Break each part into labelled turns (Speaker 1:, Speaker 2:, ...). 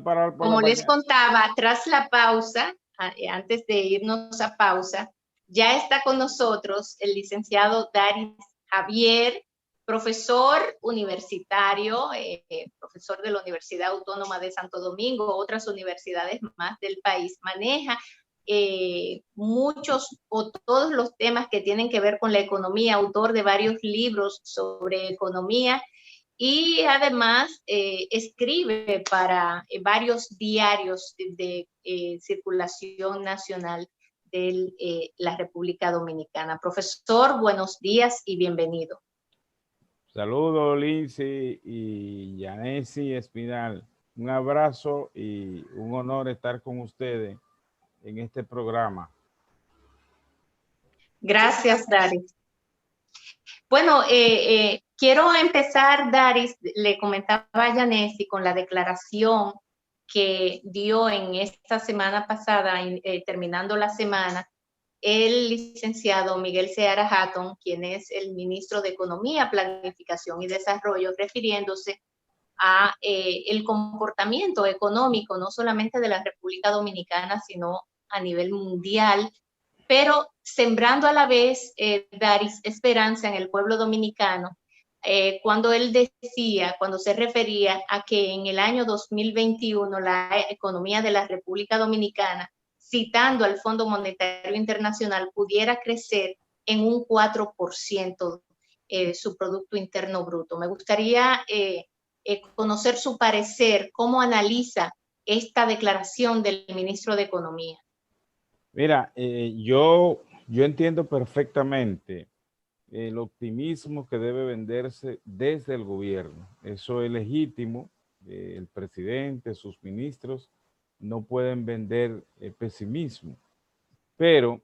Speaker 1: parar por la
Speaker 2: Como les
Speaker 1: mañana.
Speaker 2: contaba, tras la pausa, antes de irnos a pausa, ya está con nosotros el licenciado Daris Javier, profesor universitario, profesor de la Universidad Autónoma de Santo Domingo, otras universidades más del país. Maneja muchos o todos los temas que tienen que ver con la economía, autor de varios libros sobre economía, y además escribe para varios diarios de circulación nacional de la República Dominicana. Profesor, buenos días y bienvenido.
Speaker 1: Saludos, Lindsay y Yanesi Espinal. Un abrazo y un honor estar con ustedes en este programa.
Speaker 2: Gracias, Daris. Bueno, quiero empezar, Daris, le comentaba a Yanesi con la declaración que dio en esta semana pasada, terminando la semana, el licenciado Miguel Seara Hatton, quien es el ministro de Economía, Planificación y Desarrollo, refiriéndose a el comportamiento económico, no solamente de la República Dominicana, sino a nivel mundial, pero sembrando a la vez, Daris, esperanza en el pueblo dominicano, cuando él decía, cuando se refería a que en el año 2021 la economía de la República Dominicana, citando al Fondo Monetario Internacional, pudiera crecer en un 4% su Producto Interno Bruto. Me gustaría conocer su parecer, cómo analiza esta declaración del ministro de Economía.
Speaker 1: Mira, yo entiendo perfectamente el optimismo que debe venderse desde el gobierno. Eso es legítimo. El presidente, sus ministros no pueden vender pesimismo. Pero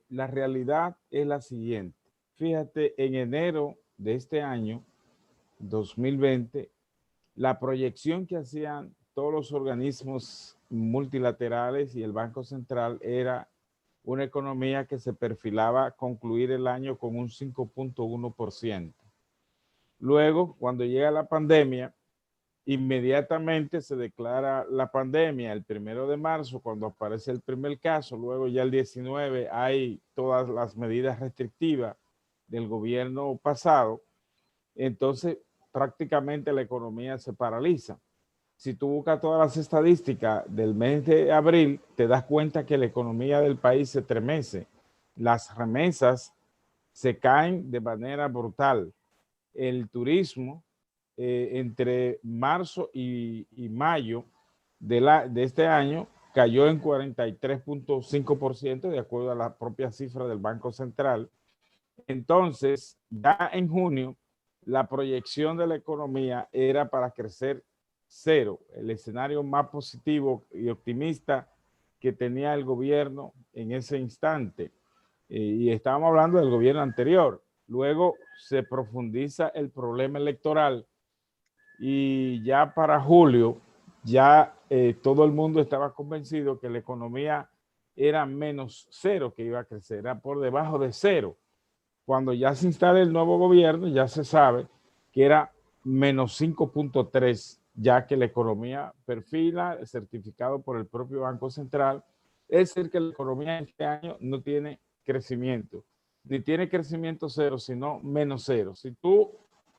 Speaker 1: la realidad es la siguiente. Fíjate, en enero de este año, 2020, la proyección que hacían todos los organismos multilaterales y el Banco Central era una economía que se perfilaba concluir el año con un 5.1%. Luego, cuando llega la pandemia, inmediatamente se declara la pandemia el 1 de marzo, cuando aparece el primer caso. Luego ya el 19 hay todas las medidas restrictivas del gobierno pasado. Entonces, prácticamente la economía se paraliza. Si tú buscas todas las estadísticas del mes de abril, te das cuenta que la economía del país se estremece. Las remesas se caen de manera brutal. El turismo, entre marzo y mayo de este año, cayó en 43.5% de acuerdo a la propia cifra del Banco Central. Entonces, ya en junio, la proyección de la economía era para crecer cero, el escenario más positivo y optimista que tenía el gobierno en ese instante. Y estábamos hablando del gobierno anterior. Luego se profundiza el problema electoral y ya para julio, ya todo el mundo estaba convencido que la economía era menos cero que iba a crecer, era por debajo de cero. Cuando ya se instala el nuevo gobierno, ya se sabe que era menos 5.3, ya que la economía perfila, certificado por el propio Banco Central, es decir, que la economía este año no tiene crecimiento, ni tiene crecimiento cero, sino menos cero.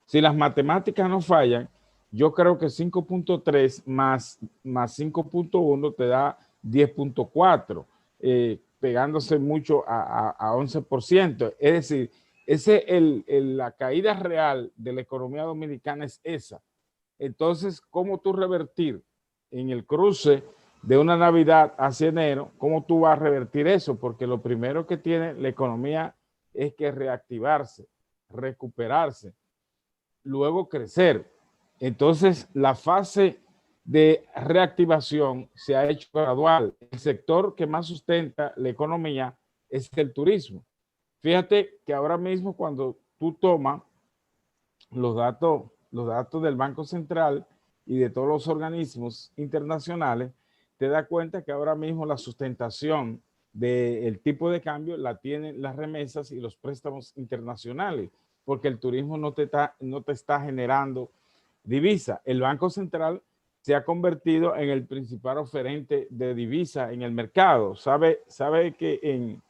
Speaker 1: Si las matemáticas no fallan, yo creo que 5.3 más 5.1 te da 10.4, pegándose mucho a 11%. Es decir, la caída real de la economía dominicana es esa. Entonces, ¿cómo tú revertir en el cruce de una Navidad hacia enero? ¿Cómo tú vas a revertir eso? Porque lo primero que tiene la economía es que reactivarse, recuperarse, luego crecer. Entonces, la fase de reactivación se ha hecho gradual. El sector que más sustenta la economía es el turismo. Fíjate que ahora mismo cuando tú tomas los datos del Banco Central y de todos los organismos internacionales, te das cuenta que ahora mismo la sustentación del tipo de cambio la tienen las remesas y los préstamos internacionales, porque el turismo no te está generando divisa. El Banco Central se ha convertido en el principal oferente de divisa en el mercado. Sabe que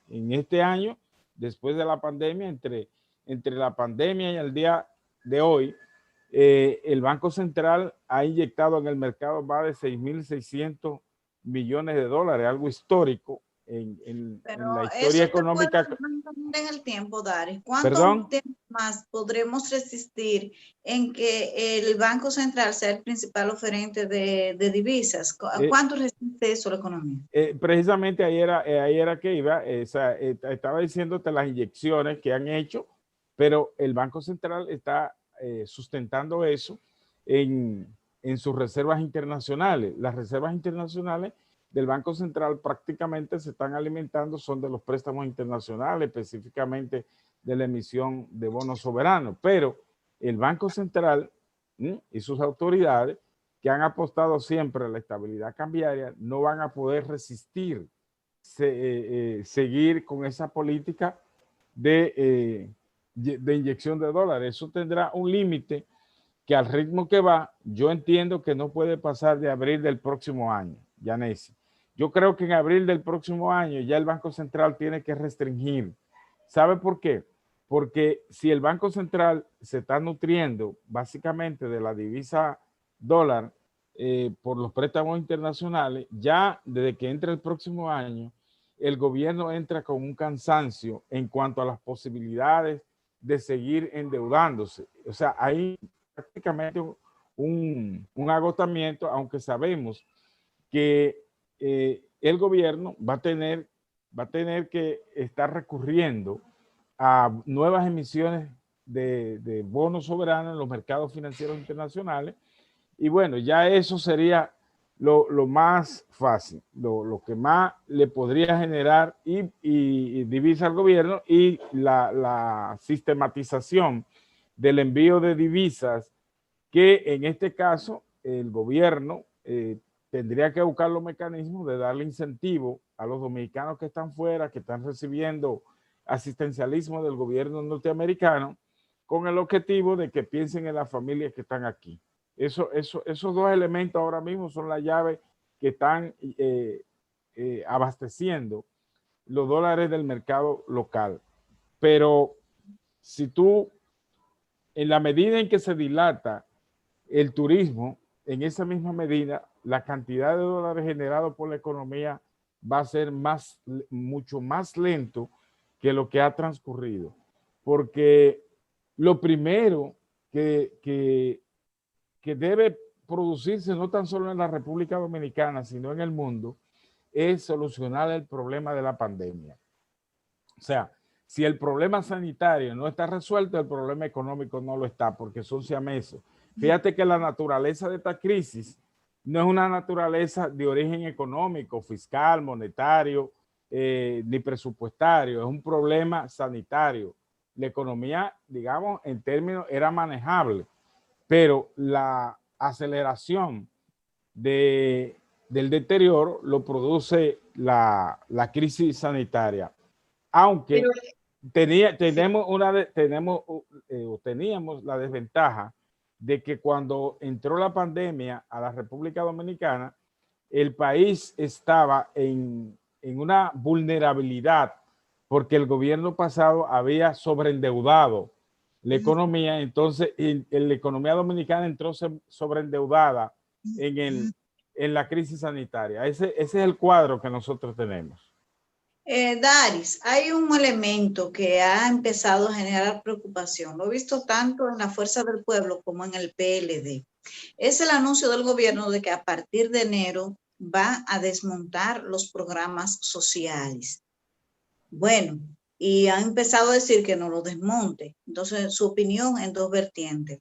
Speaker 1: en este año, después de la pandemia, entre la pandemia y el día de hoy, el Banco Central ha inyectado en el mercado más de 6.600 millones de dólares, algo histórico en la historia
Speaker 3: eso se puede
Speaker 1: económica.
Speaker 3: mantener en el tiempo, Dari. ¿Cuánto
Speaker 1: ¿Perdón?
Speaker 3: tiempo más podremos resistir en que el Banco Central sea el principal oferente de divisas? ¿Cuánto resiste eso la economía?
Speaker 1: Precisamente ahí era que iba, estaba diciéndote las inyecciones que han hecho, pero el Banco Central está sustentando eso en sus reservas internacionales. Las reservas internacionales del Banco Central prácticamente se están alimentando, son de los préstamos internacionales, específicamente de la emisión de bonos soberanos, pero el Banco Central y sus autoridades que han apostado siempre a la estabilidad cambiaria no van a poder resistir seguir con esa política de inyección de dólares. Eso tendrá un límite que al ritmo que va, yo entiendo que no puede pasar de abril del próximo año, Yanesi. Yo creo que en abril del próximo año ya el Banco Central tiene que restringir. ¿Sabe por qué? Porque si el Banco Central se está nutriendo básicamente de la divisa dólar por los préstamos internacionales, ya desde que entra el próximo año, el gobierno entra con un cansancio en cuanto a las posibilidades de seguir endeudándose. O sea, hay prácticamente un agotamiento, aunque sabemos que el gobierno va a tener que estar recurriendo a nuevas emisiones de bonos soberanos en los mercados financieros internacionales. Y bueno, ya eso sería lo más fácil, lo que más le podría generar y divisa al gobierno, y la sistematización del envío de divisas, que en este caso el gobierno tendría que buscar los mecanismos de darle incentivo a los dominicanos que están fuera, que están recibiendo asistencialismo del gobierno norteamericano, con el objetivo de que piensen en las familias que están aquí. Esos dos elementos ahora mismo son la llave que están abasteciendo los dólares del mercado local. Pero si tú, en la medida en que se dilata el turismo, en esa misma medida, la cantidad de dólares generados por la economía va a ser mucho más lento que lo que ha transcurrido. Porque lo primero que debe producirse no tan solo en la República Dominicana, sino en el mundo, es solucionar el problema de la pandemia. O sea, si el problema sanitario no está resuelto, el problema económico no lo está, porque son siameses. Fíjate que la naturaleza de esta crisis no es una naturaleza de origen económico, fiscal, monetario, ni presupuestario, es un problema sanitario. La economía, digamos, en términos era manejable, pero la aceleración del deterioro lo produce la crisis sanitaria. Aunque teníamos la desventaja de que cuando entró la pandemia a la República Dominicana, el país estaba en una vulnerabilidad porque el gobierno pasado había sobreendeudado la economía. Entonces la economía dominicana entró sobreendeudada en la crisis sanitaria. Ese es el cuadro que nosotros tenemos.
Speaker 3: Daris, hay un elemento que ha empezado a generar preocupación. Lo he visto tanto en la Fuerza del Pueblo como en el PLD. Es el anuncio del gobierno de que a partir de enero va a desmontar los programas sociales. Bueno, y ha empezado a decir que no lo desmonte. Entonces, su opinión en dos vertientes.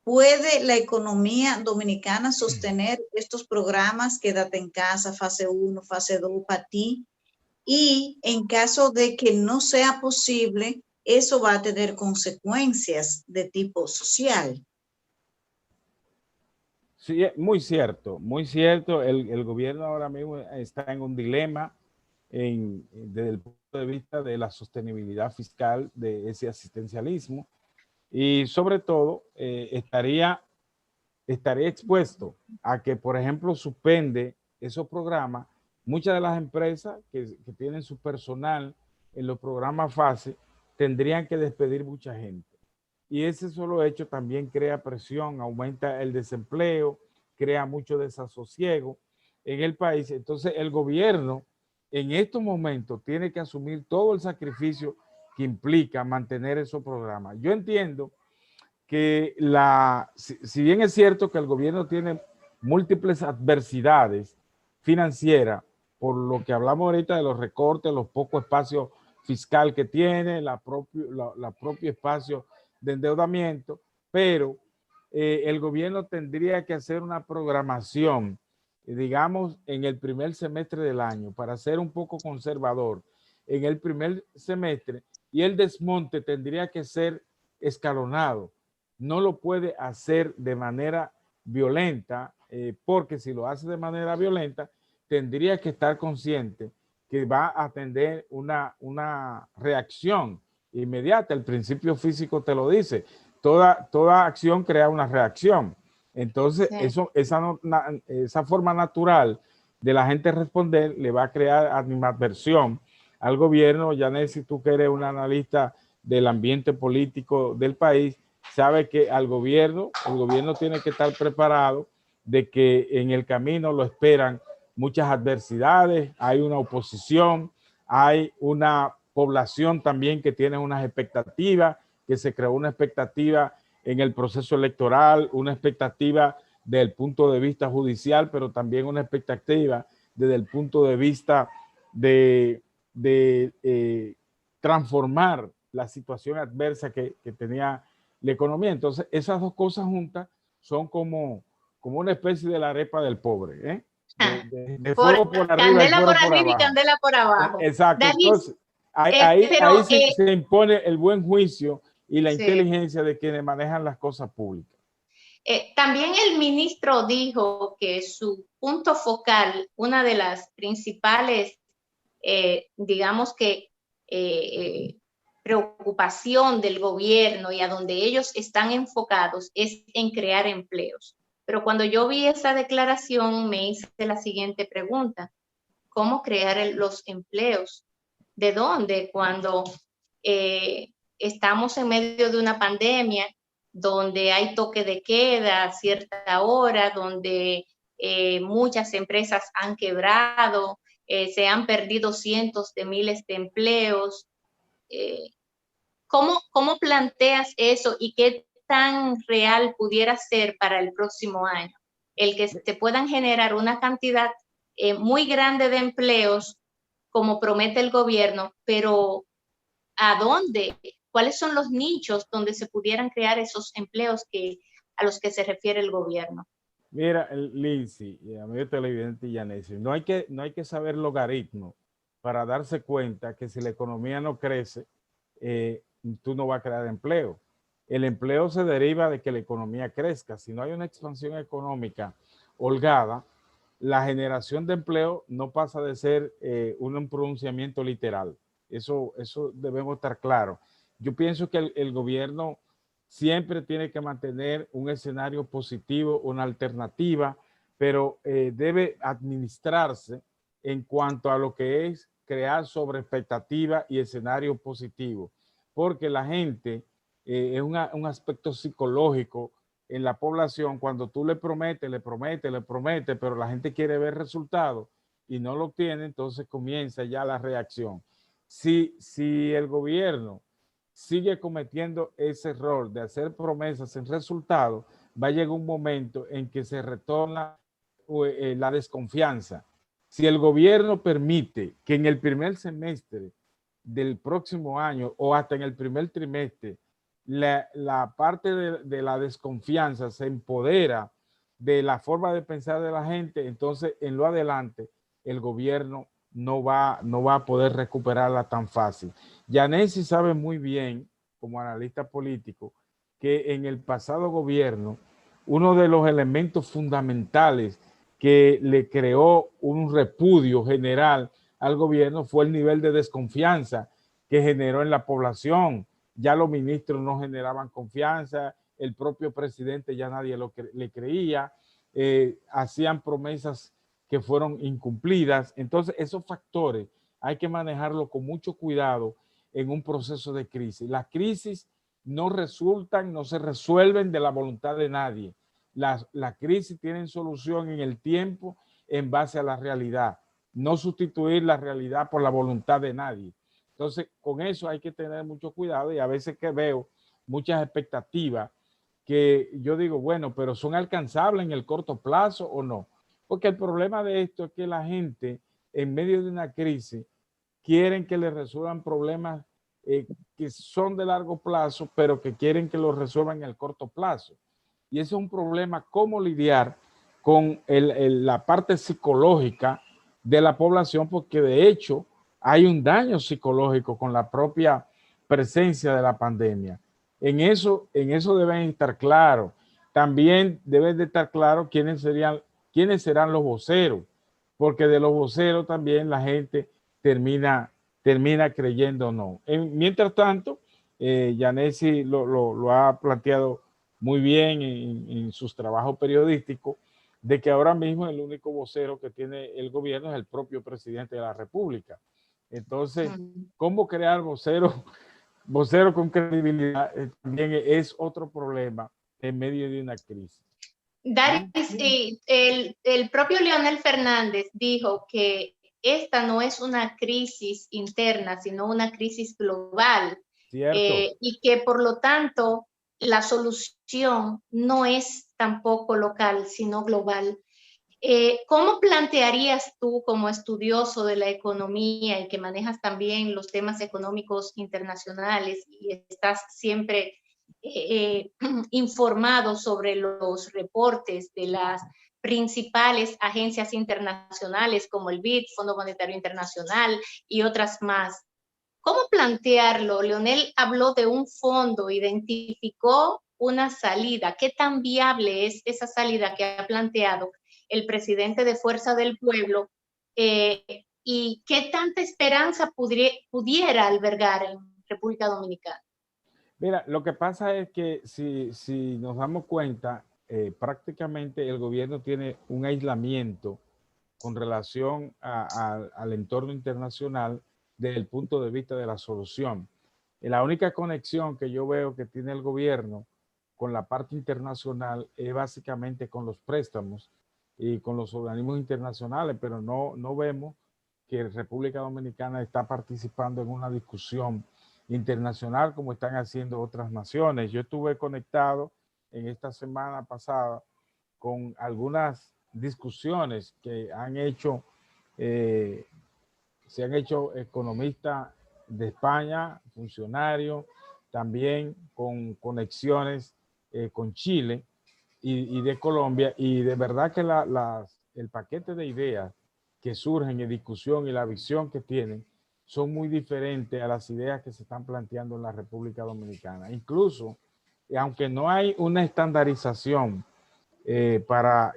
Speaker 3: ¿Puede la economía dominicana sostener estos programas, quédate en casa, fase 1, fase 2, para ti? Y en caso de que no sea posible, eso va a tener consecuencias de tipo social.
Speaker 1: Sí, muy cierto, muy cierto. El gobierno ahora mismo está en un dilema desde el punto de vista de la sostenibilidad fiscal de ese asistencialismo, y sobre todo estaría estaría expuesto a que, por ejemplo, suspende esos programas. Muchas de las empresas que tienen su personal en los programas FASE tendrían que despedir mucha gente. Y ese solo hecho también crea presión, aumenta el desempleo, crea mucho desasosiego en el país. Entonces el gobierno en estos momentos tiene que asumir todo el sacrificio que implica mantener esos programas. Yo entiendo que si bien es cierto que el gobierno tiene múltiples adversidades financieras, por lo que hablamos ahorita de los recortes, los pocos espacios fiscal que tiene, la propio espacio de endeudamiento, pero el gobierno tendría que hacer una programación, digamos, en el primer semestre del año, para ser un poco conservador en el primer semestre, y el desmonte tendría que ser escalonado. No lo puede hacer de manera violenta, porque si lo hace de manera violenta, tendría que estar consciente que va a tener una reacción inmediata. El principio físico te lo dice. Toda acción crea una reacción. Entonces, sí, esa forma natural de la gente responder le va a crear animadversión al gobierno. Yanet, si tú que eres un analista del ambiente político del país, sabe que el gobierno tiene que estar preparado de que en el camino lo esperan muchas adversidades, hay una oposición, hay una población también que tiene unas expectativas, que se creó una expectativa en el proceso electoral, una expectativa desde el punto de vista judicial, pero también una expectativa desde el punto de vista de transformar la situación adversa que tenía la economía. Entonces, esas dos cosas juntas son como una especie de la arepa del pobre, ¿eh? De fuego por arriba y fuego por abajo.
Speaker 2: Y candela por abajo.
Speaker 1: Exacto. Entonces, ahí se impone el buen juicio y la inteligencia de quienes manejan las cosas públicas.
Speaker 2: También el ministro dijo que su punto focal, una de las principales, digamos que, preocupación del gobierno y a donde ellos están enfocados es en crear empleos. Pero cuando yo vi esa declaración me hice la siguiente pregunta: ¿cómo crear los empleos? ¿De dónde? Cuando estamos en medio de una pandemia, donde hay toque de queda a cierta hora, donde muchas empresas han quebrado, se han perdido cientos de miles de empleos. ¿Cómo planteas eso y qué tan real pudiera ser para el próximo año? El que se puedan generar una cantidad muy grande de empleos, como promete el gobierno, pero ¿a dónde? ¿Cuáles son los nichos donde se pudieran crear esos empleos a los que se refiere el gobierno?
Speaker 1: Mira, Lindsay, y amigo televidente y Yanesi, no hay que saber logaritmo para darse cuenta que si la economía no crece, tú no vas a crear empleo. El empleo se deriva de que la economía crezca. Si no hay una expansión económica holgada, la generación de empleo no pasa de ser un pronunciamiento literal. Eso debemos estar claros. Yo pienso que el gobierno siempre tiene que mantener un escenario positivo, una alternativa, pero debe administrarse en cuanto a lo que es crear sobre expectativa y escenario positivo, porque la gente es un aspecto psicológico en la población. Cuando tú le prometes, pero la gente quiere ver resultados y no lo obtiene, entonces comienza ya la reacción. Si el gobierno sigue cometiendo ese error de hacer promesas sin resultados, va a llegar un momento en que se retorna la desconfianza. Si el gobierno permite que en el primer semestre del próximo año o hasta en el primer trimestre la parte de la desconfianza se empodera de la forma de pensar de la gente, entonces en lo adelante el gobierno no va a poder recuperarla tan fácil. Yanesi sabe muy bien, como analista político, que en el pasado gobierno uno de los elementos fundamentales que le creó un repudio general al gobierno fue el nivel de desconfianza que generó en la población. Ya los ministros no generaban confianza, el propio presidente ya nadie le creía, hacían promesas que fueron incumplidas. Entonces, esos factores hay que manejarlo con mucho cuidado en un proceso de crisis. Las crisis no se resuelven de la voluntad de nadie. Las crisis tienen solución en el tiempo en base a la realidad, no sustituir la realidad por la voluntad de nadie. Entonces, con eso hay que tener mucho cuidado, y a veces que veo muchas expectativas que yo digo, bueno, pero ¿son alcanzables en el corto plazo o no? Porque el problema de esto es que la gente en medio de una crisis quieren que le resuelvan problemas que son de largo plazo, pero que quieren que los resuelvan en el corto plazo. Y ese es un problema, cómo lidiar con la parte psicológica de la población, porque de hecho hay un daño psicológico con la propia presencia de la pandemia. En eso deben estar claros. También deben de estar claros quiénes serán los voceros, porque de los voceros también la gente termina creyendo o no. Mientras tanto, Yanesi lo ha planteado muy bien en sus trabajos periodísticos, de que ahora mismo el único vocero que tiene el gobierno es el propio presidente de la República. Entonces, ¿cómo crear vocero con credibilidad? También es otro problema en medio de una crisis.
Speaker 2: Daris, el propio Leonel Fernández dijo que esta no es una crisis interna, sino una crisis global. Y que por lo tanto la solución no es tampoco local, sino global. ¿Cómo plantearías tú, como estudioso de la economía y que manejas también los temas económicos internacionales y estás siempre informado sobre los reportes de las principales agencias internacionales como el BID, Fondo Monetario Internacional y otras más? ¿Cómo plantearlo? Leonel habló de un fondo, identificó una salida. ¿Qué tan viable es esa salida que ha planteado el presidente de Fuerza del Pueblo? ¿Y qué tanta esperanza pudiera albergar en República Dominicana?
Speaker 1: Mira, lo que pasa es que si nos damos cuenta, prácticamente el gobierno tiene un aislamiento con relación al entorno internacional desde el punto de vista de la solución. Y la única conexión que yo veo que tiene el gobierno con la parte internacional es básicamente con los préstamos y con los organismos internacionales, pero no vemos que República Dominicana está participando en una discusión internacional como están haciendo otras naciones. Yo estuve conectado en esta semana pasada con algunas discusiones que se han hecho economistas de España, funcionarios, también con conexiones con Chile y de Colombia, y de verdad que el paquete de ideas que surgen en discusión y la visión que tienen son muy diferentes a las ideas que se están planteando en la República Dominicana. Incluso, aunque no hay una estandarización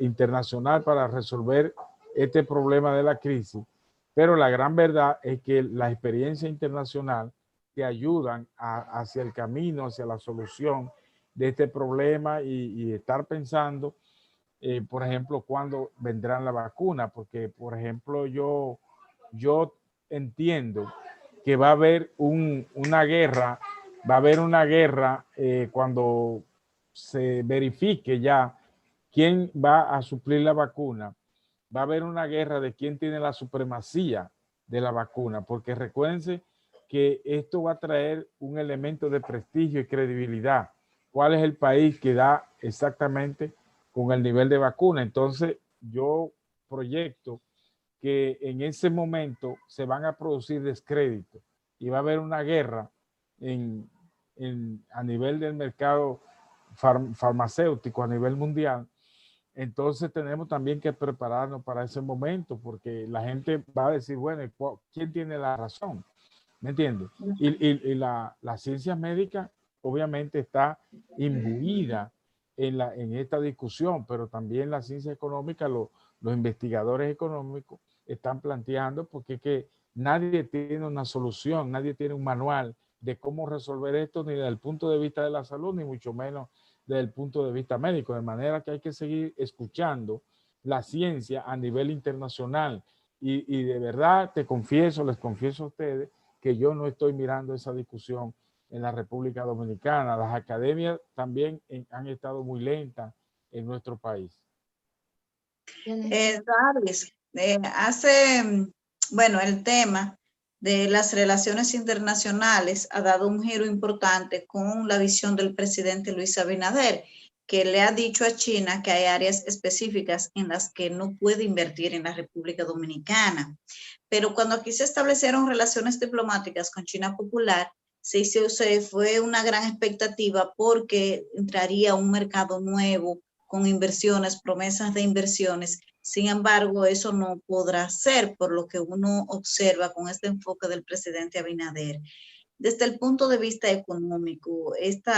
Speaker 1: internacional para resolver este problema de la crisis, pero la gran verdad es que la experiencia internacional te ayudan hacia el camino, hacia la solución de este problema y estar pensando, por ejemplo, cuándo vendrán la vacuna, porque, por ejemplo, yo entiendo que va a haber una guerra cuando se verifique ya quién va a suplir la vacuna. Va a haber una guerra de quién tiene la supremacía de la vacuna, porque recuérdense que esto va a traer un elemento de prestigio y credibilidad. ¿Cuál es el país que da exactamente con el nivel de vacuna? Entonces, yo proyecto que en ese momento se van a producir descréditos y va a haber una guerra a nivel del mercado farmacéutico a nivel mundial. Entonces tenemos también que prepararnos para ese momento, porque la gente va a decir, bueno, ¿quién tiene la razón? ¿Me entiendes? Y la ciencia médica obviamente está imbuida en esta discusión, pero también la ciencia económica, los investigadores económicos están planteando, porque es que nadie tiene una solución, nadie tiene un manual de cómo resolver esto, ni desde el punto de vista de la salud, ni mucho menos desde el punto de vista médico, de manera que hay que seguir escuchando la ciencia a nivel internacional. Y de verdad les confieso a ustedes que yo no estoy mirando esa discusión en la República Dominicana. Las academias también han estado muy lentas en nuestro país.
Speaker 3: Daris, bueno, el tema de las relaciones internacionales ha dado un giro importante con la visión del presidente Luis Abinader, que le ha dicho a China que hay áreas específicas en las que no puede invertir en la República Dominicana. Pero cuando aquí se establecieron relaciones diplomáticas con China Popular, se fue una gran expectativa porque entraría un mercado nuevo con inversiones, promesas de inversiones. Sin embargo, eso no podrá ser por lo que uno observa con este enfoque del presidente Abinader. Desde el punto de vista económico, este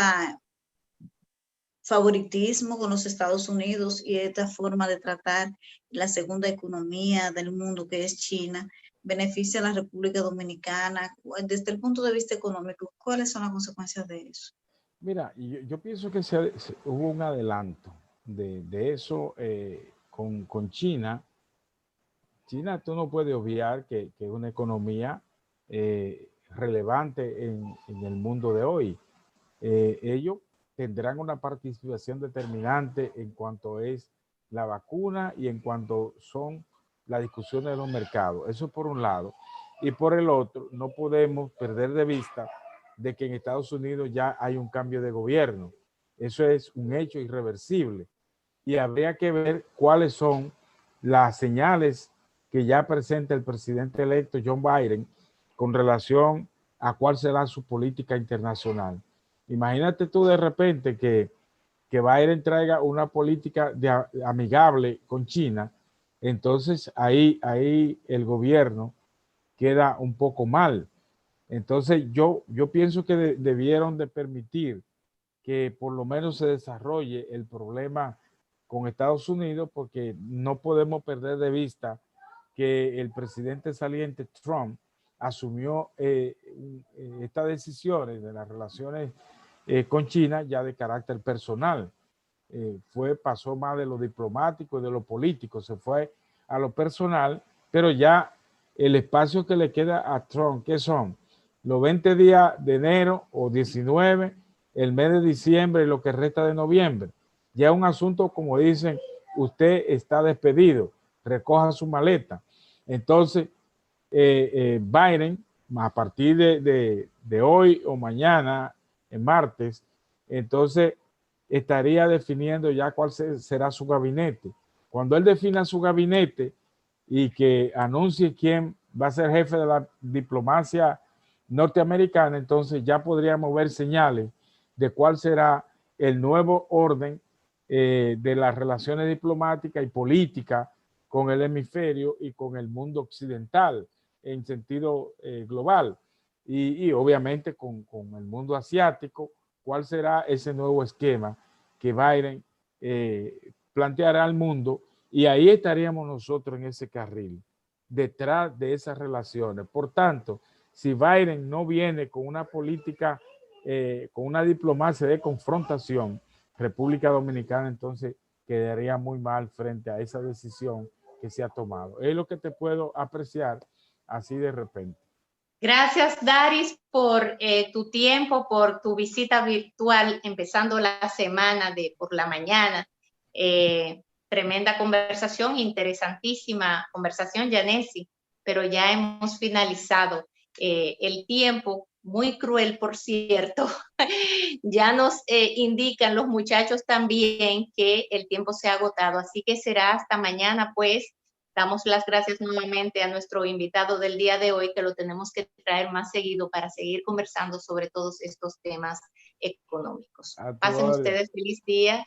Speaker 3: favoritismo con los Estados Unidos y esta forma de tratar la segunda economía del mundo, que es China, beneficia a la República Dominicana. Desde el punto de vista económico, ¿cuáles son las consecuencias de eso?
Speaker 1: Mira, yo pienso que hubo un adelanto de eso con China. China, tú no puedes obviar que es una economía relevante en el mundo de hoy. Ellos tendrán una participación determinante en cuanto es la vacuna y en cuanto son las discusiones de los mercados. Eso por un lado. Y por el otro, no podemos perder de vista de que en Estados Unidos ya hay un cambio de gobierno. Eso es un hecho irreversible. Y habría que ver cuáles son las señales que ya presenta el presidente electo John Biden con relación a cuál será su política internacional. Imagínate tú de repente que Biden traiga una política amigable con China, entonces ahí el gobierno queda un poco mal. Entonces yo pienso que debieron de permitir que por lo menos se desarrolle el problema con Estados Unidos, porque no podemos perder de vista que el presidente saliente Trump asumió estas decisiones de las relaciones con China ya de carácter personal. Pasó más de lo diplomático y de lo político, se fue a lo personal, pero ya el espacio que le queda a Trump, ¿qué son? Los 20 días de enero o 19, el mes de diciembre y lo que resta de noviembre. Ya es un asunto, como dicen, usted está despedido, recoja su maleta. Entonces, Biden, a partir de hoy o mañana, en martes, entonces estaría definiendo ya cuál será su gabinete. Cuando él defina su gabinete y que anuncie quién va a ser jefe de la diplomacia norteamericana, entonces ya podríamos ver señales de cuál será el nuevo orden de las relaciones diplomáticas y políticas con el hemisferio y con el mundo occidental en sentido global y obviamente con el mundo asiático. ¿Cuál será ese nuevo esquema que Biden planteará al mundo? Y ahí estaríamos nosotros en ese carril, detrás de esas relaciones. Por tanto, si Biden no viene con una política, con una diplomacia de confrontación, República Dominicana entonces quedaría muy mal frente a esa decisión que se ha tomado. Es lo que te puedo apreciar así de repente.
Speaker 2: Gracias, Daris, por tu tiempo, por tu visita virtual, empezando la semana por la mañana. Tremenda conversación, interesantísima conversación, Yanesi, pero ya hemos finalizado el tiempo, muy cruel, por cierto. Ya nos indican los muchachos también que el tiempo se ha agotado, así que será hasta mañana, pues. Damos las gracias nuevamente a nuestro invitado del día de hoy, que lo tenemos que traer más seguido para seguir conversando sobre todos estos temas económicos. Pasen ustedes feliz día.